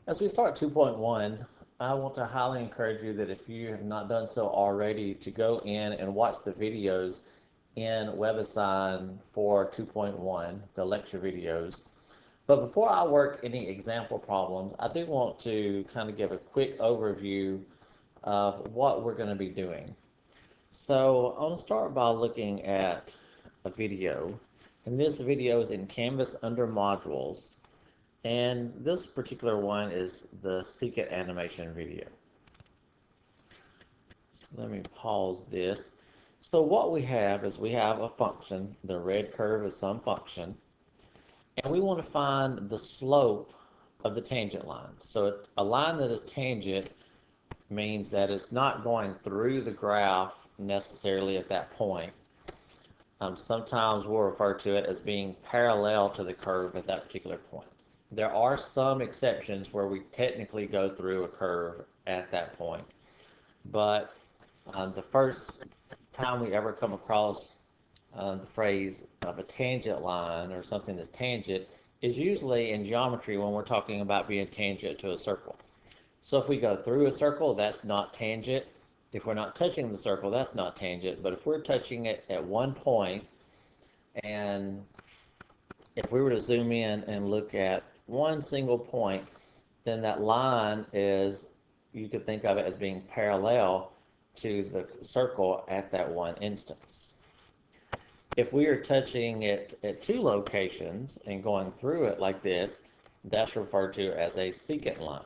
As we start 2.1, I want to highly encourage you that if you have not done so already, to go in and watch the videos in WebAssign for 2.1, the lecture videos. But before I work any example problems, I do want to kind of give a quick overview of what we're going to be doing. So I want to start by looking at a video. And this video is in Canvas under modules. And this particular one is the secant animation video. So let me pause this. So what we have is we have a function. The red curve is some function. And we want to find the slope of the tangent line. So a line that is tangent means that it's not going through the graph necessarily at that point. Sometimes we'll refer to it as being parallel to the curve at that particular point. There are some exceptions where we technically go through a curve at that point, but the first time we ever come across the phrase of a tangent line or something that's tangent is usually in geometry when we're talking about being tangent to a circle. So if we go through a circle, that's not tangent. If we're not touching the circle, that's not tangent. But if we're touching it at one point, and if we were to zoom in and look at one single point, then that line is, you could think of it as being parallel to the circle at that one instance. If we are touching it at two locations and going through it like this, that's referred to as a secant line.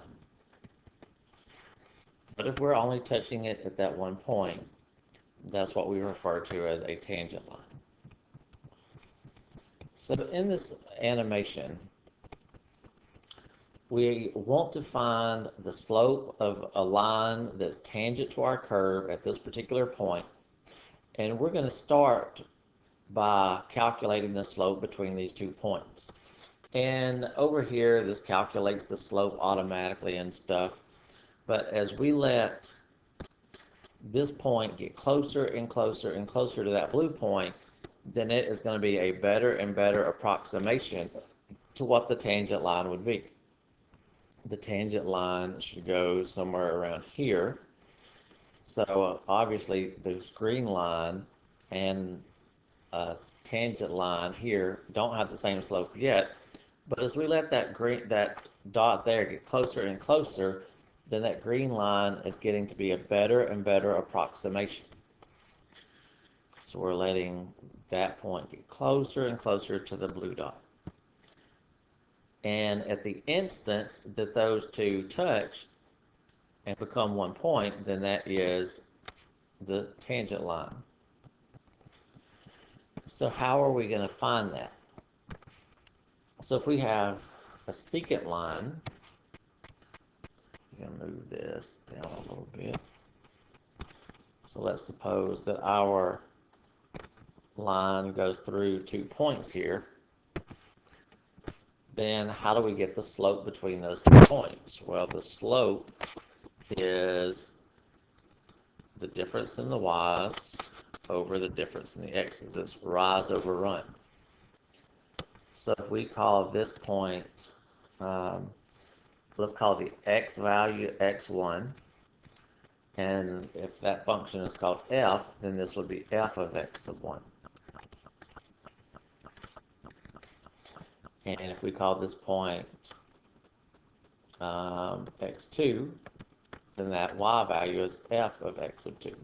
But if we're only touching it at that one point, that's what we refer to as a tangent line. So in this animation, we want to find the slope of a line that's tangent to our curve at this particular point. And we're going to start by calculating the slope between these 2 points. And over here, this calculates the slope automatically and stuff. But as we let this point get closer and closer and closer to that blue point, then it is going to be a better and better approximation to what the tangent line would be. The tangent line should go somewhere around here. So obviously this green line and tangent line here don't have the same slope yet, but as we let that dot there get closer and closer, then that green line is getting to be a better and better approximation. So we're letting that point get closer and closer to the blue dot. And at the instance that those two touch and become 1 point, then that is the tangent line. So how are we going to find that? So if we have a secant line, I'm going to move this down a little bit. So let's suppose that our line goes through 2 points here. Then how do we get the slope between those 2 points? Well, the slope is the difference in the y's over the difference in the x's. It's rise over run. So if we call this point, let's call the x value x1, and if that function is called f, then this would be f of x sub 1. And if we call this point x2, then that y value is f of x sub 2.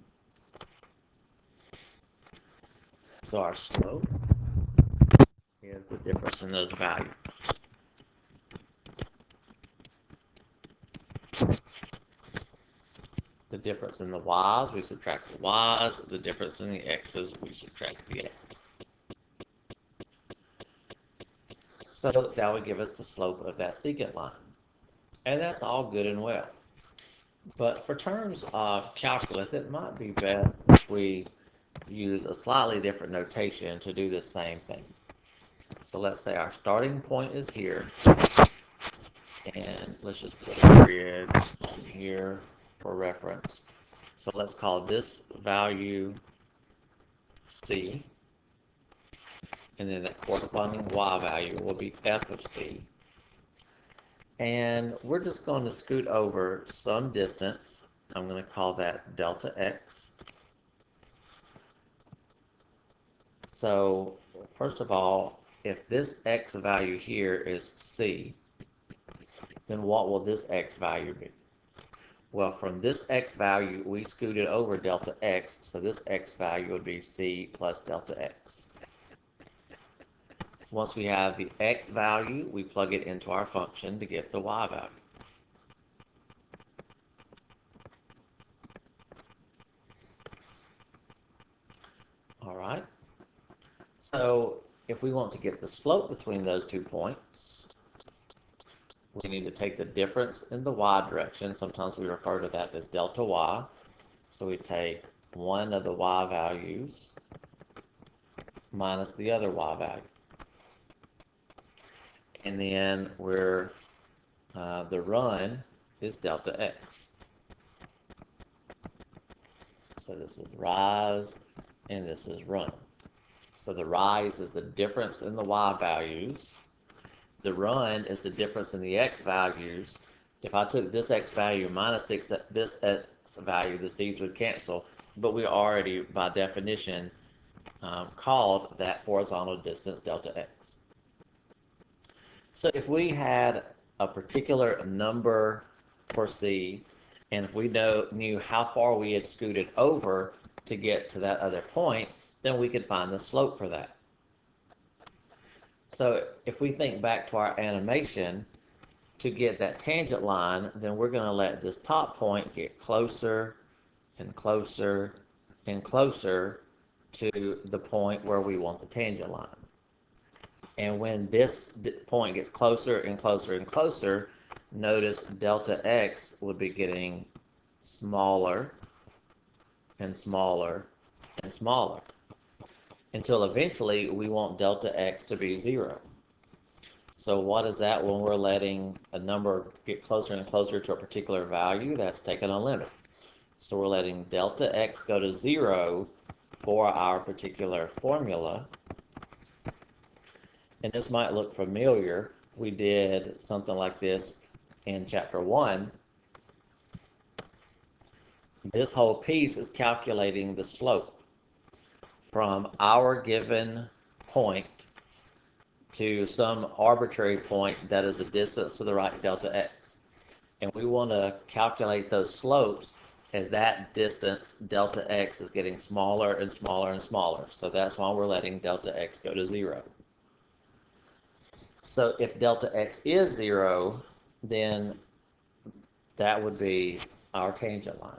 So our slope is the difference in those values. The difference in the y's, we subtract the y's. The difference in the x's, we subtract the x's. So that would give us the slope of that secant line. And that's all good and well. But for terms of calculus, it might be best if we use a slightly different notation to do the same thing. So let's say our starting point is here. And let's just put a period on here for reference. So let's call this value C. And then that corresponding y value will be f of C. And we're just going to scoot over some distance. I'm going to call that delta x. So first of all, if this x value here is c, then what will this x value be? Well, from this x value, we scooted over delta x, so this x value would be c plus delta x. Once we have the x value, we plug it into our function to get the y value. All right. So if we want to get the slope between those 2 points, we need to take the difference in the y direction. Sometimes we refer to that as delta y. So we take one of the y values minus the other y value. And then the run is delta x. So this is rise and this is run. So the rise is the difference in the y values. The run is the difference in the x values. If I took this x value minus this x value, the c's would cancel, but we already, by definition, called that horizontal distance delta x. So if we had a particular number for c, and if we knew how far we had scooted over to get to that other point, then we could find the slope for that. So if we think back to our animation, to get that tangent line, then we're going to let this top point get closer and closer and closer to the point where we want the tangent line. And when this point gets closer and closer and closer, notice delta x would be getting smaller and smaller and smaller, until eventually we want delta x to be 0. So what is that when we're letting a number get closer and closer to a particular value? That's taking a limit. So we're letting delta x go to 0 for our particular formula. And this might look familiar. We did something like this in chapter 1. This whole piece is calculating the slope from our given point to some arbitrary point that is a distance to the right delta x. And we want to calculate those slopes as that distance delta x is getting smaller and smaller and smaller. So that's why we're letting delta x go to 0. So if delta x is 0, then that would be our tangent line.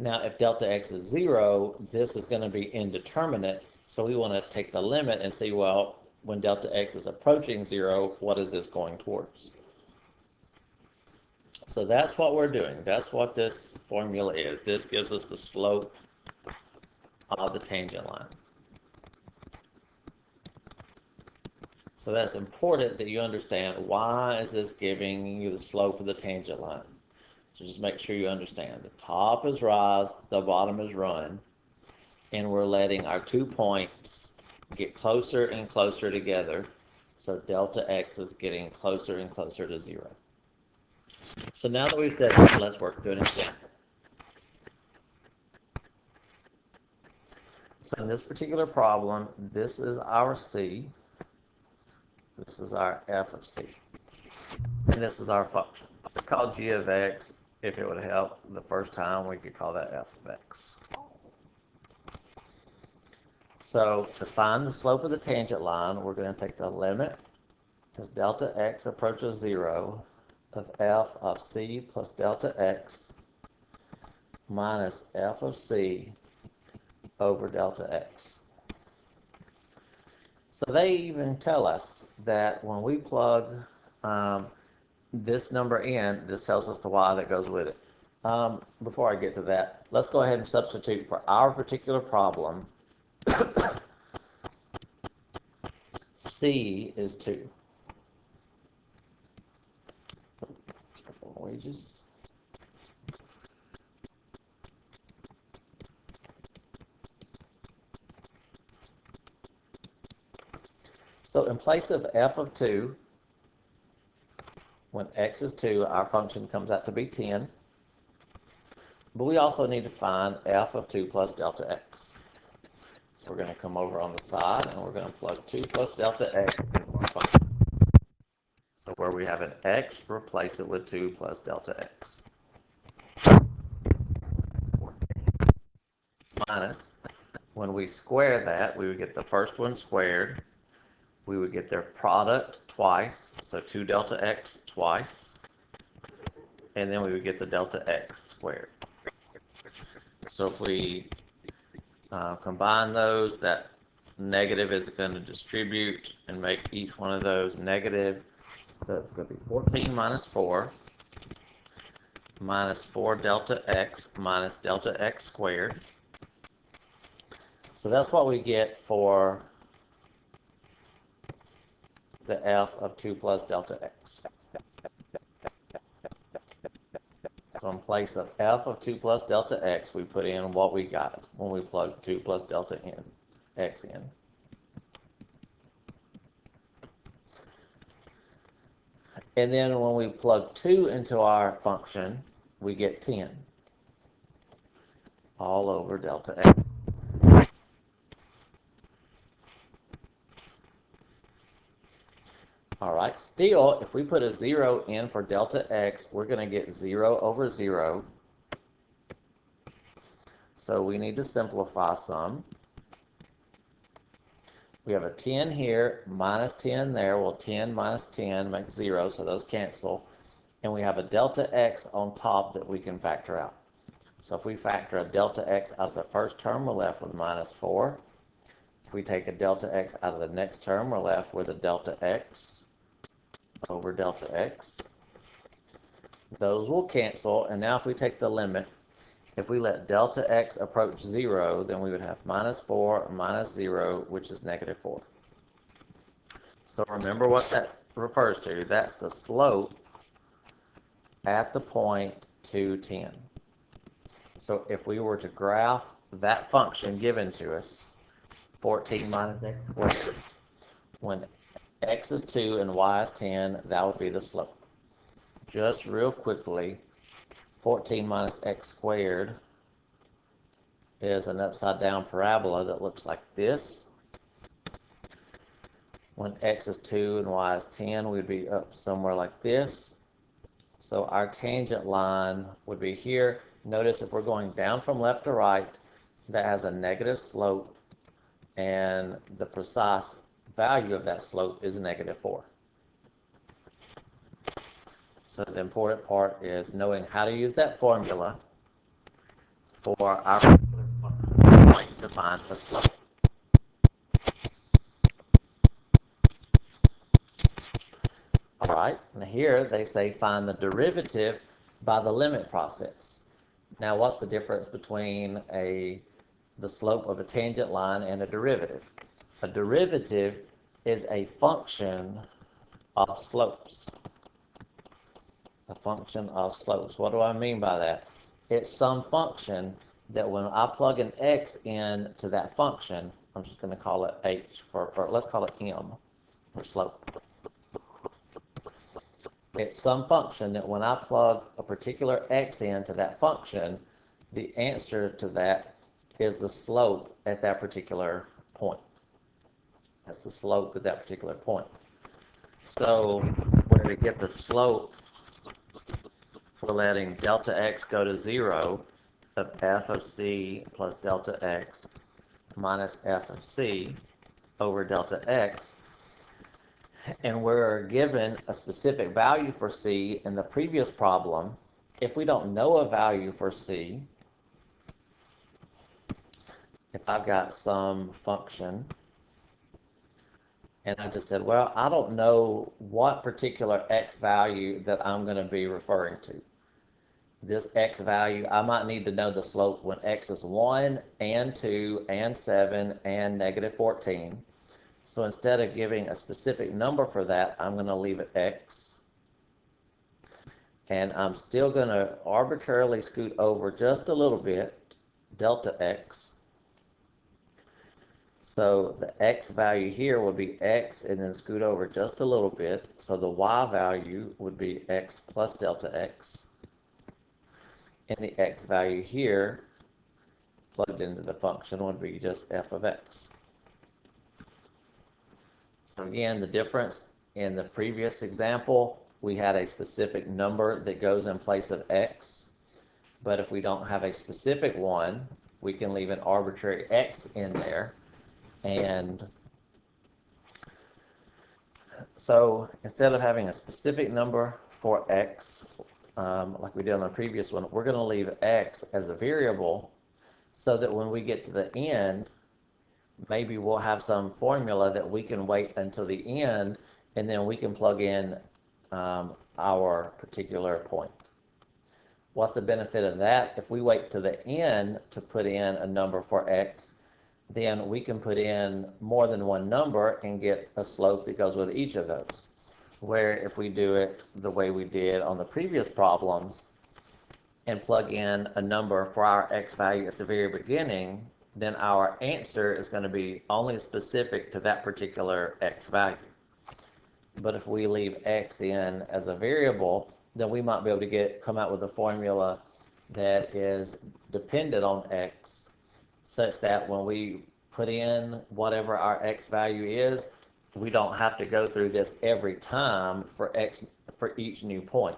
Now, if delta x is 0, this is going to be indeterminate, so we want to take the limit and see, well, when delta x is approaching 0, what is this going towards? So that's what we're doing. That's what this formula is. This gives us the slope of the tangent line. So that's important that you understand, why is this giving you the slope of the tangent line? So just make sure you understand. The top is rise, the bottom is run, and we're letting our 2 points get closer and closer together. So delta x is getting closer and closer to 0. So now that we've said that, let's work through an example. So in this particular problem, this is our c. This is our f of c. And this is our function. It's called g of x. If it would help the first time, we could call that f of x. So to find the slope of the tangent line, we're going to take the limit as delta x approaches 0 of f of c plus delta x minus f of c over delta x. So they even tell us that when we plug this number in, this tells us the y that goes with it. Before I get to that, let's go ahead and substitute for our particular problem. C is 2. Wages. So in place of f of 2, When x is 2, our function comes out to be 10. But we also need to find f of 2 plus delta x. So we're going to come over on the side, and we're going to plug 2 plus delta x into our function. So where we have an x, replace it with 2 plus delta x. Minus, when we square that, we would get the first one squared. We would get their product twice, so 2 delta x twice. And then we would get the delta x squared. So if we combine those, that negative is going to distribute and make each one of those negative. So it's going to be 14 minus 4 minus 4 delta x minus delta x squared. So that's what we get for the f of 2 plus delta x. So in place of f of 2 plus delta x, we put in what we got when we plugged 2 plus delta x in. And then when we plug 2 into our function, we get 10 all over delta x. All right, still, if we put a 0 in for delta x, we're going to get 0 over 0. So we need to simplify some. We have a 10 here, minus 10 there. Well, 10 minus 10 makes 0, so those cancel. And we have a delta x on top that we can factor out. So if we factor a delta x out of the first term, we're left with minus 4. If we take a delta x out of the next term, we're left with a delta x over delta x. Those will cancel, and now if we take the limit, if we let delta x approach 0, then we would have minus 4 minus 0, which is negative 4. So remember what that refers to. That's the slope at the point 2, 10. So if we were to graph that function given to us, 14 minus x squared, when x is 2 and y is 10, that would be the slope. Just real quickly, 14 minus x squared is an upside down parabola that looks like this. When x is 2 and y is 10, we'd be up somewhere like this. So our tangent line would be here. Notice if we're going down from left to right, that has a negative slope, and the precise value of that slope is negative 4. So the important part is knowing how to use that formula for our point to find the slope. All right, now here they say find the derivative by the limit process. Now what's the difference between the slope of a tangent line and a derivative? A derivative is a function of slopes. A function of slopes. What do I mean by that? It's some function that when I plug an x into that function, I'm just going to call it h or let's call it m for slope. It's some function that when I plug a particular x into that function, the answer to that is the slope at that particular point. That's the slope at that particular point. So we're going to get the slope for letting delta x go to 0 of f of c plus delta x minus f of c over delta x. And we're given a specific value for c in the previous problem. If we don't know a value for c, if I've got some function and I just said, well, I don't know what particular x value that I'm going to be referring to. This x value, I might need to know the slope when x is 1 and 2 and 7 and negative 14. So instead of giving a specific number for that, I'm going to leave it x. And I'm still going to arbitrarily scoot over just a little bit, delta x. So the x value here would be x and then scoot over just a little bit. So the y value would be x plus delta x. And the x value here plugged into the function would be just f of x. So again, the difference in the previous example, we had a specific number that goes in place of x. But if we don't have a specific one, we can leave an arbitrary x in there. And so instead of having a specific number for x, like we did on the previous one, we're going to leave x as a variable so that when we get to the end, maybe we'll have some formula that we can wait until the end, and then we can plug in our particular point. What's the benefit of that? If we wait to the end to put in a number for x, then we can put in more than one number and get a slope that goes with each of those. Where if we do it the way we did on the previous problems and plug in a number for our x value at the very beginning, then our answer is going to be only specific to that particular x value. But if we leave x in as a variable, then we might be able to come out with a formula that is dependent on x, such that when we put in whatever our x value is, we don't have to go through this every time for each new point.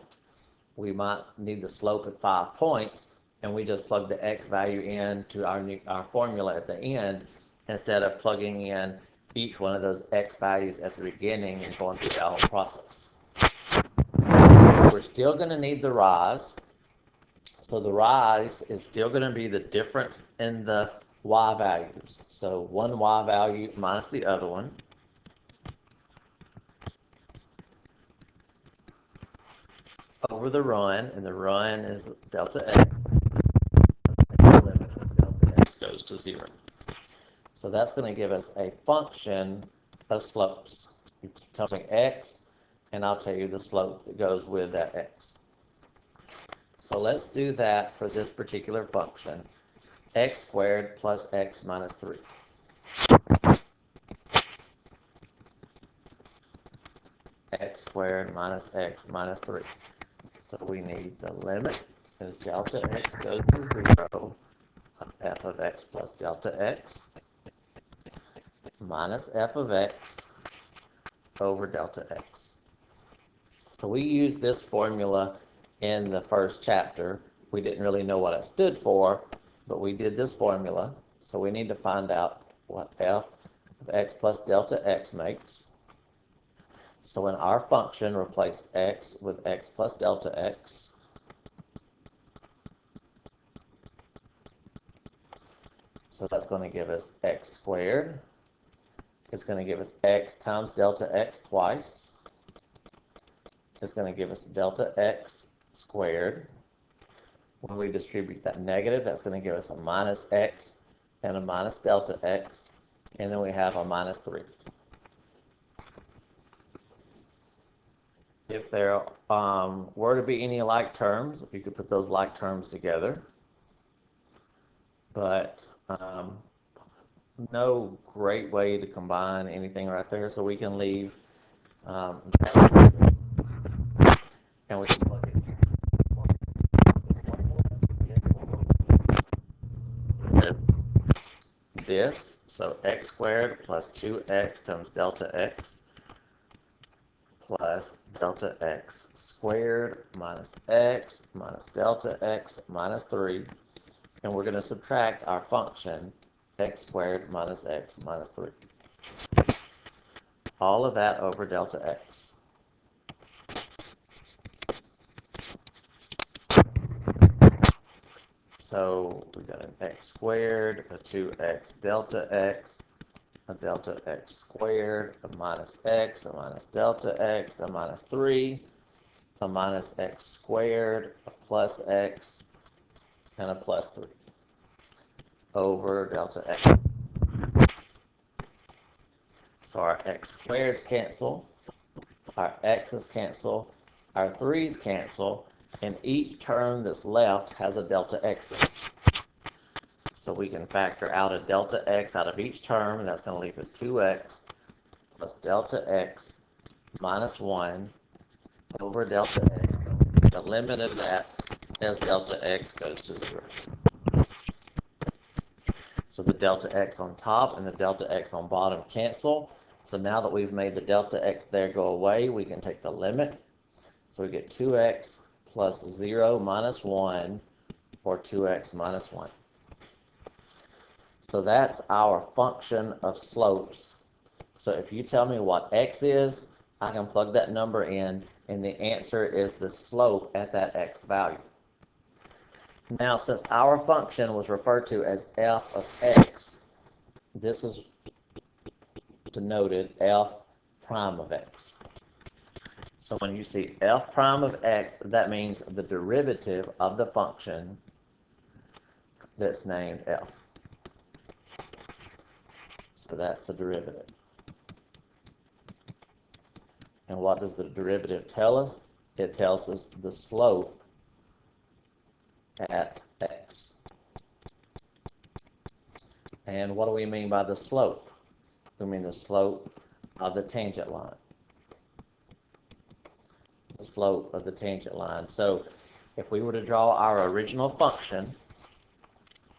We might need the slope at 5 points, and we just plug the x value into our formula at the end, instead of plugging in each one of those x values at the beginning and going through that whole process. We're still going to need the rise. So the rise is still going to be the difference in the y values. So one y value minus the other one. Over the run, and the run is delta x. And the limit of delta x goes to 0. So that's going to give us a function of slopes. You tell me x, and I'll tell you the slope that goes with that x. So let's do that for this particular function. X squared plus x minus 3. X squared minus x minus 3. So we need the limit as delta x goes to 0 of f of x plus delta x minus f of x over delta x. So we used this formula in the first chapter. We didn't really know what it stood for, but we did this formula. So we need to find out what f of x plus delta x makes. So in our function, replace x with x plus delta x. So that's going to give us x squared. It's going to give us x times delta x twice. It's going to give us delta x squared. When we distribute that negative, that's going to give us a minus x and a minus delta x. And then we have a minus 3. If there were to be any like terms, you could put those like terms together. But no great way to combine anything right there, so we can leave that, and we can plug it this. So x squared plus 2x times delta x plus delta x squared minus x minus delta x minus 3. And we're going to subtract our function x squared minus x minus 3. All of that over delta x. So we got an x squared, a 2x delta x, a delta x squared, a minus x, a minus delta x, a minus 3, a minus x squared, a plus x, and a plus 3 over delta x. So our x squareds cancel, our x's cancel, our 3's cancel, and each term that's left has a delta x in it. So we can factor out a delta x out of each term, and that's going to leave us 2x plus delta x minus 1 over delta x. The limit of that as delta x goes to 0. So the delta x on top and the delta x on bottom cancel. So now that we've made the delta x there go away, we can take the limit. So we get 2x plus 0 minus 1, or 2x minus 1. So that's our function of slopes. So if you tell me what x is, I can plug that number in, and the answer is the slope at that x value. Now, since our function was referred to as f of x, this is denoted f prime of x. So when you see f prime of x, that means the derivative of the function that's named f. So that's the derivative. And what does the derivative tell us? It tells us the slope at x. And what do we mean by the slope? We mean the slope of the tangent line. The slope of the tangent line. So if we were to draw our original function,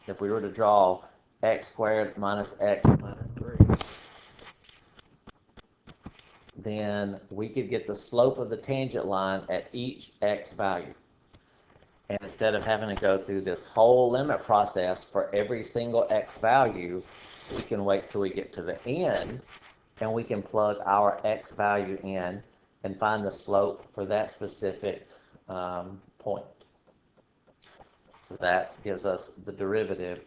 if we were to draw x squared minus x minus 3, then we could get the slope of the tangent line at each x value. And instead of having to go through this whole limit process for every single x value, we can wait till we get to the end, and we can plug our x value in and find the slope for that specific point. So that gives us the derivative,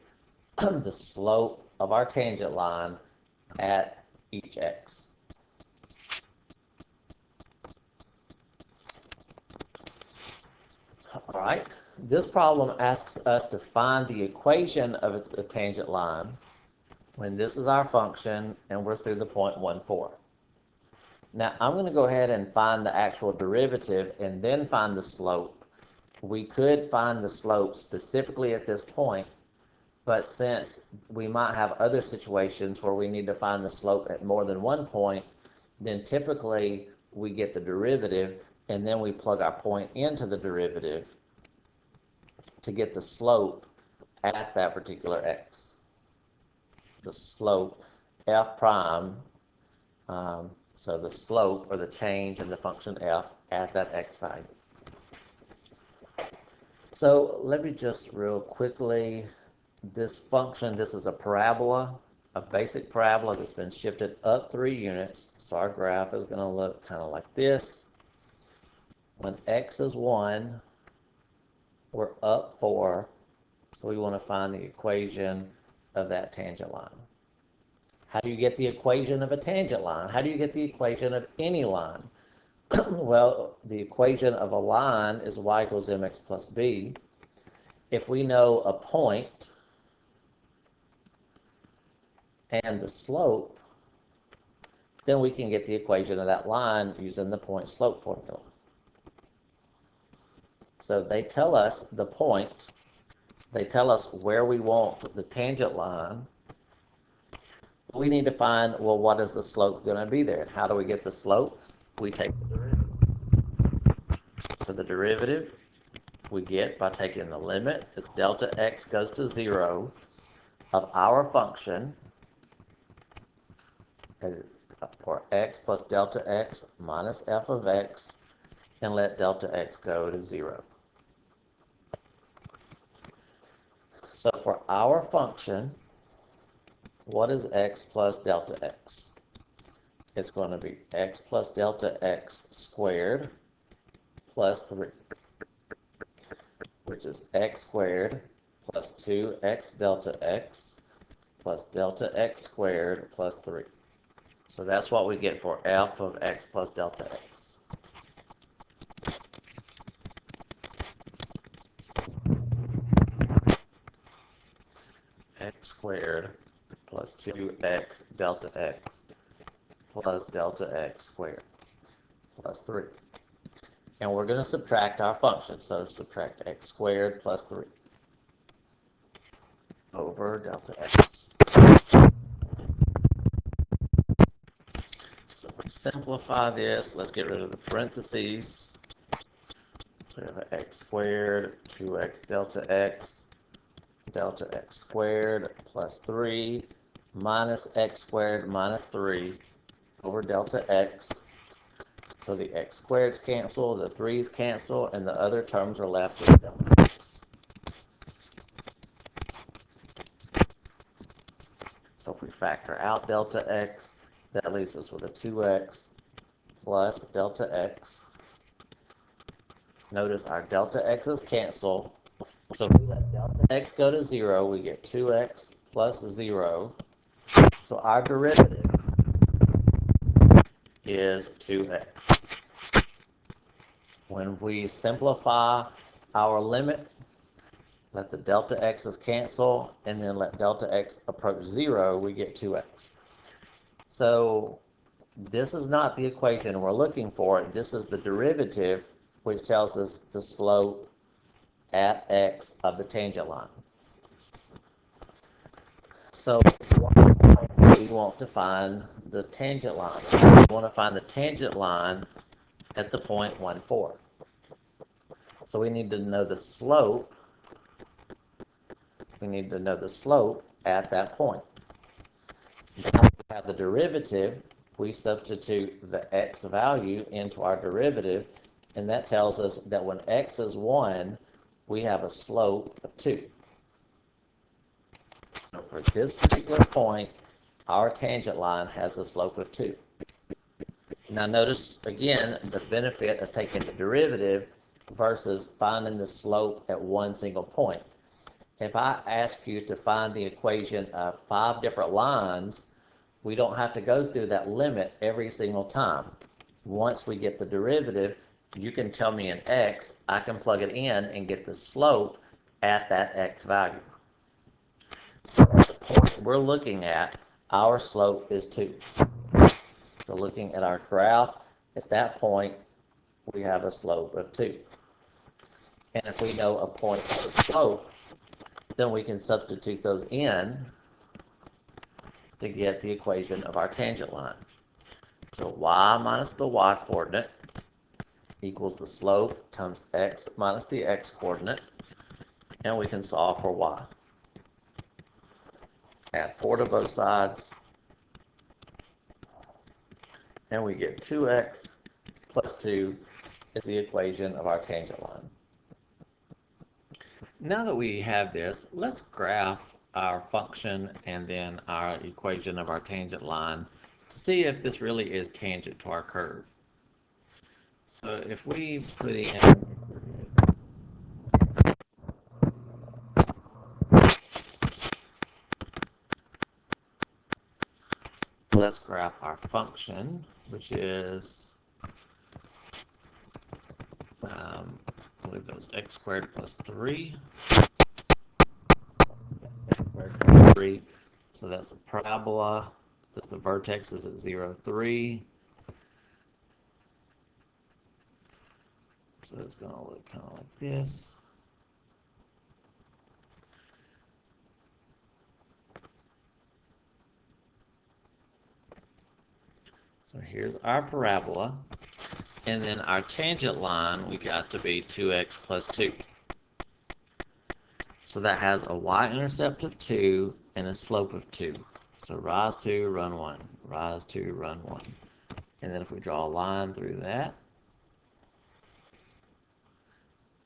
the slope of our tangent line at each x. All right, this problem asks us to find the equation of a tangent line when this is our function and we're through the point 1,4. Now, I'm going to go ahead and find the actual derivative and then find the slope. We could find the slope specifically at this point, but since we might have other situations where we need to find the slope at more than one point, then typically we get the derivative and then we plug our point into the derivative to get the slope at that particular x. The slope, f prime, so the slope or the change in the function f at that x value. So let me just real quickly, this function, this is a parabola, a basic parabola that's been shifted up 3 units. So our graph is going to look kind of like this. When x is 1, we're up 4, so we want to find the equation of that tangent line. How do you get the equation of a tangent line? How do you get the equation of any line? Well, the equation of a line is y equals mx plus b. If we know a point and the slope, then we can get the equation of that line using the point slope formula. So they tell us the point, they tell us where we want the tangent line. We need to find, well, what is the slope going to be there? And how do we get the slope? We take the derivative. So the derivative we get by taking the limit as delta x goes to 0 of our function for x plus delta x minus f of x, and let delta x go to 0. So for our function, what is x plus delta x? It's going to be x plus delta x squared plus 3, which is x squared plus 2x delta x plus delta x squared plus 3. So that's what we get for f of x plus delta x. X squared plus 2x delta x plus delta x squared plus 3. And we're going to subtract our function, so subtract x squared plus 3. over delta x. So if we simplify this, let's get rid of the parentheses. So we have an x squared, 2x delta x squared plus 3 minus x squared minus 3 over delta x. So the x squareds cancel, the 3's cancel, and the other terms are left with delta x. So if we factor out delta x, that leaves us with a 2x plus delta x. Notice our delta x's cancel. So if we let delta x go to 0, we get 2x plus 0. So our derivative is 2x. When we simplify our limit, let the delta x's cancel, and then let delta x approach 0, we get 2x. So this is not the equation we're looking for. This is the derivative, which tells us the slope at x of the tangent line. So we want to find the tangent line. We want to find the tangent line at the point 1, 4. So we need to know the slope. We need to know the slope at that point. Now we have the derivative. We substitute the x value into our derivative, and that tells us that when x is 1, we have a slope of 2. So for this particular point, our tangent line has a slope of 2. Now notice, again, the benefit of taking the derivative versus finding the slope at one single point. If I ask you to find the equation of 5 different lines, we don't have to go through that limit every single time. Once we get the derivative, you can tell me an x, I can plug it in and get the slope at that x value. So at the point we're looking at, our slope is 2. So looking at our graph, at that point, we have a slope of 2. And if we know a point of slope, then we can substitute those in to get the equation of our tangent line. So y minus the y coordinate equals the slope times x minus the x coordinate, and we can solve for y. Add 4 to both sides, and we get 2x plus 2 is the equation of our tangent line. Now that we have this, let's graph our function and then our equation of our tangent line to see if this really is tangent to our curve. So if we put in let's graph our function, which is I believe that was x squared plus 3. X squared plus 3. So that's a parabola. The vertex is at 0, 3. So it's going to look kind of like this. So here's our parabola. And then our tangent line, we got to be 2x plus 2. So that has a y-intercept of 2 and a slope of 2. So rise 2, run 1. Rise 2, run 1. And then if we draw a line through that,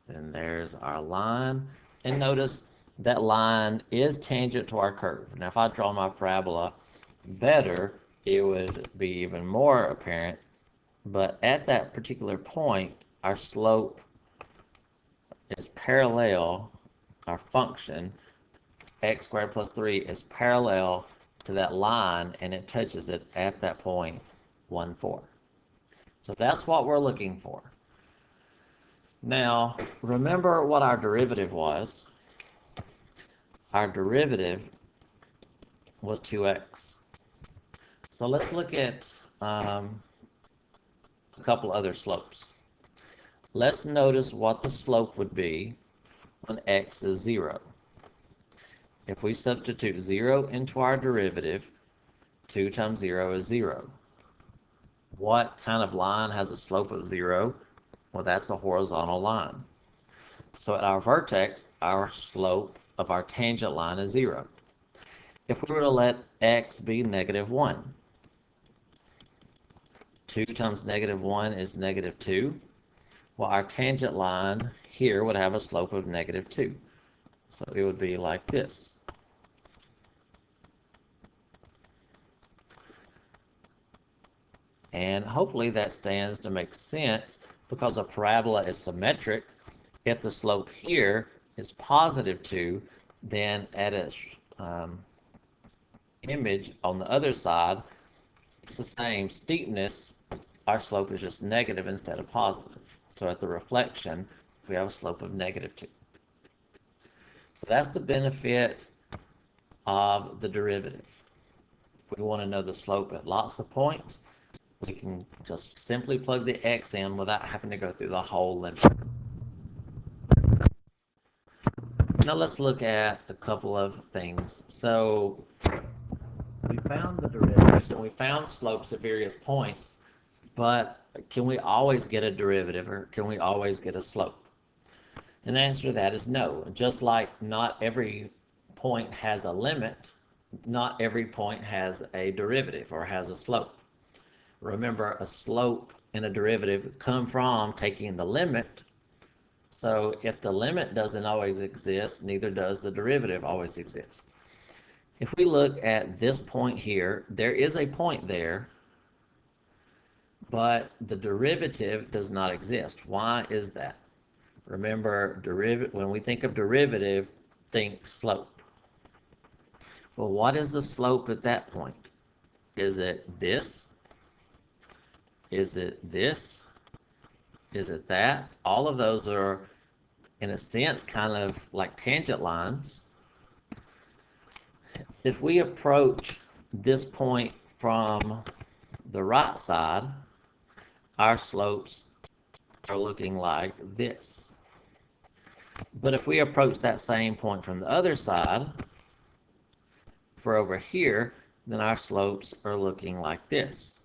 then there's our line. And notice that line is tangent to our curve. Now if I draw my parabola better, it would be even more apparent. But at that particular point, our slope is parallel, our function, x squared plus 3 is parallel to that line, and it touches it at that point, 1, 4. So that's what we're looking for. Now, remember what our derivative was. Our derivative was 2x. So let's look at a couple other slopes. Let's notice what the slope would be when x is 0. If we substitute 0 into our derivative, 2 times 0 is 0. What kind of line has a slope of 0? Well, that's a horizontal line. So at our vertex, our slope of our tangent line is 0. If we were to let x be negative 1, 2 times negative 1 is negative 2. Well, our tangent line here would have a slope of negative 2. So it would be like this. And hopefully that stands to make sense because a parabola is symmetric. If the slope here is positive 2, then at its image on the other side, it's the same steepness. Our slope is just negative instead of positive. So at the reflection, we have a slope of negative 2. So that's the benefit of the derivative. If we want to know the slope at lots of points, we can just simply plug the x in without having to go through the whole limit. Now let's look at a couple of things. So we found the derivatives and we found slopes at various points, but can we always get a derivative or can we always get a slope? And the answer to that is no. Just like not every point has a limit, not every point has a derivative or has a slope. Remember, a slope and a derivative come from taking the limit. So if the limit doesn't always exist, neither does the derivative always exist. If we look at this point here, there is a point there, but the derivative does not exist. Why is that? Remember, when we think of derivative, think slope. Well, what is the slope at that point? Is it this? Is it this? Is it that? All of those are, in a sense, kind of like tangent lines. If we approach this point from the right side, our slopes are looking like this. But if we approach that same point from the other side, for over here, then our slopes are looking like this.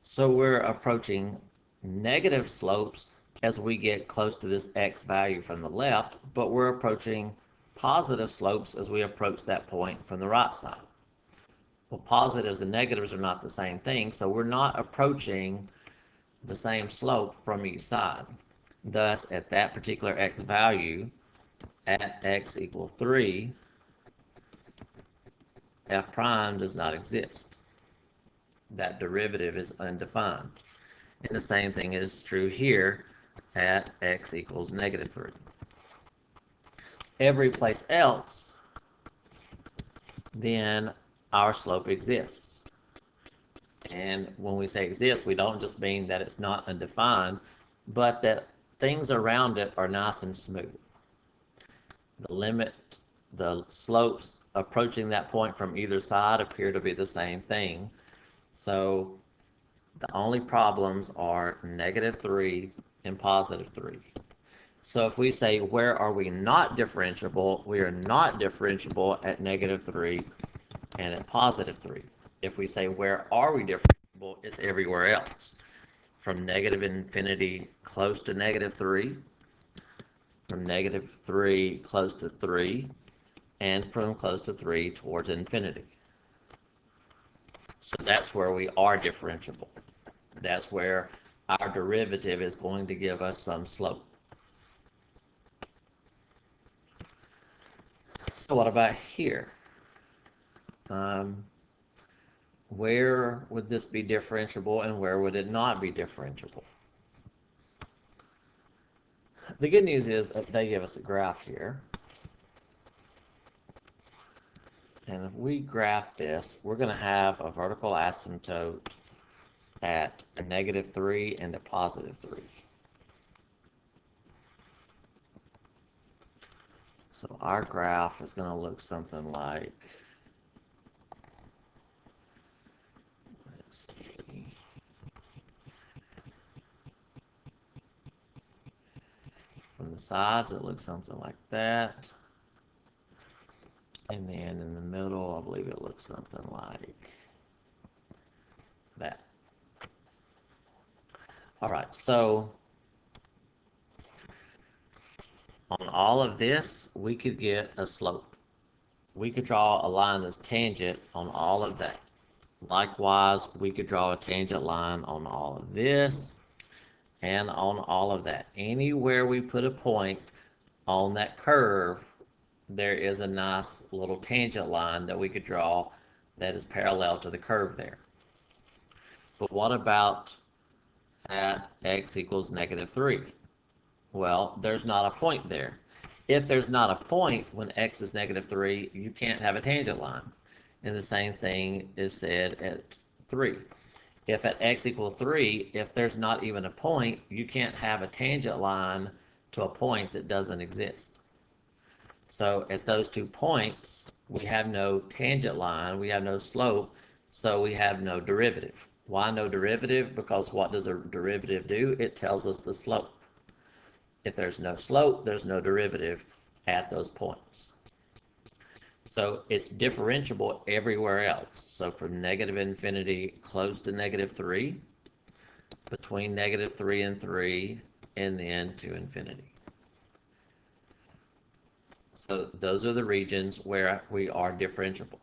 So we're approaching negative slopes as we get close to this x value from the left, but we're approaching positive slopes as we approach that point from the right side. Well, positives and negatives are not the same thing, so we're not approaching the same slope from each side. Thus, at that particular x value, at x equals 3, f prime does not exist. That derivative is undefined. And the same thing is true here at x equals negative 3. Every place else, then our slope exists. And when we say exists, we don't just mean that it's not undefined, but that things around it are nice and smooth. The limit, the slopes approaching that point from either side appear to be the same thing. So the only problems are negative 3 and positive 3. So if we say, where are we not differentiable? We are not differentiable at negative 3 and at positive 3. If we say, where are we differentiable? It's everywhere else. From negative infinity close to negative 3, from negative 3 close to 3, and from close to 3 towards infinity. So that's where we are differentiable. That's where our derivative is going to give us some slope. So what about here? Where would this be differentiable and where would it not be differentiable? The good news is that they give us a graph here. And if we graph this, we're going to have a vertical asymptote at a negative 3 and a positive 3. So our graph is going to look something like, let's see, from the sides it looks something like that. And then in the middle, I believe it looks something like that. All right, so on all of this, we could get a slope. We could draw a line that's tangent on all of that. Likewise, we could draw a tangent line on all of this and on all of that. Anywhere we put a point on that curve, there is a nice little tangent line that we could draw that is parallel to the curve there. But what about at x equals -3? Well, there's not a point there. If there's not a point when x is -3, you can't have a tangent line. And the same thing is said at 3. If at x equals 3, if there's not even a point, you can't have a tangent line to a point that doesn't exist. So at those 2 points, we have no tangent line, we have no slope, so we have no derivative. Why no derivative? Because what does a derivative do? It tells us the slope. If there's no slope, there's no derivative at those points. So it's differentiable everywhere else. So from -infinity close to -3, between -3 and 3, and then to infinity. So those are the regions where we are differentiable.